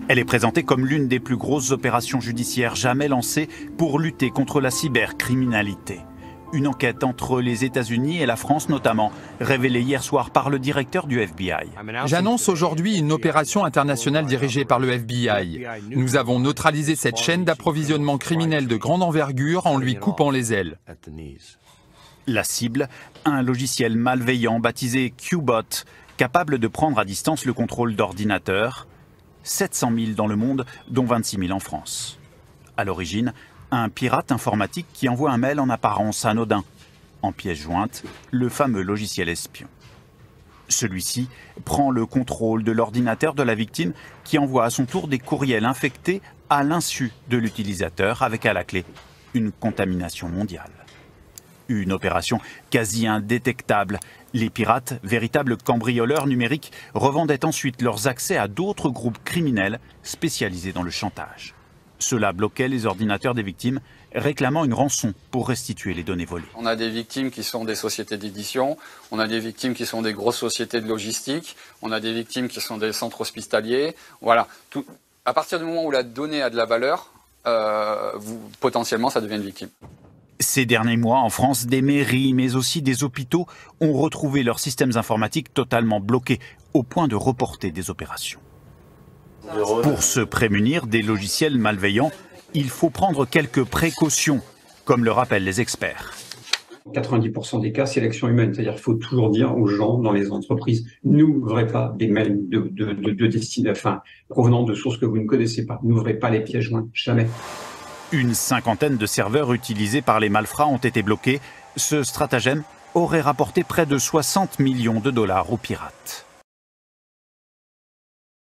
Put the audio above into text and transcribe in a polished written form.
Elle est présentée comme l'une des plus grosses opérations judiciaires jamais lancées pour lutter contre la cybercriminalité. Une enquête entre les États-Unis et la France notamment, révélée hier soir par le directeur du FBI. J'annonce aujourd'hui une opération internationale dirigée par le FBI. Nous avons neutralisé cette chaîne d'approvisionnement criminel de grande envergure en lui coupant les ailes. La cible, un logiciel malveillant baptisé Q-Bot, capable de prendre à distance le contrôle d'ordinateurs. 700 000 dans le monde, dont 26 000 en France. À l'origine, un pirate informatique qui envoie un mail en apparence anodin. En pièce jointe, le fameux logiciel espion. Celui-ci prend le contrôle de l'ordinateur de la victime qui envoie à son tour des courriels infectés à l'insu de l'utilisateur avec à la clé une contamination mondiale. Une opération quasi indétectable. Les pirates, véritables cambrioleurs numériques, revendaient ensuite leurs accès à d'autres groupes criminels spécialisés dans le chantage. Cela bloquait les ordinateurs des victimes, réclamant une rançon pour restituer les données volées. On a des victimes qui sont des sociétés d'édition, on a des victimes qui sont des grosses sociétés de logistique, on a des victimes qui sont des centres hospitaliers. Voilà. À partir du moment où la donnée a de la valeur, potentiellement ça devient une victime. Ces derniers mois, en France, des mairies, mais aussi des hôpitaux, ont retrouvé leurs systèmes informatiques totalement bloqués, au point de reporter des opérations. Pour se prémunir des logiciels malveillants, il faut prendre quelques précautions, comme le rappellent les experts. 90% des cas, c'est l'action humaine. C'est-à-dire qu'il faut toujours dire aux gens dans les entreprises, n'ouvrez pas des mails provenant de sources que vous ne connaissez pas. N'ouvrez pas les pièces jointes, jamais. Une cinquantaine de serveurs utilisés par les malfrats ont été bloqués. Ce stratagème aurait rapporté près de 60 millions de dollars aux pirates.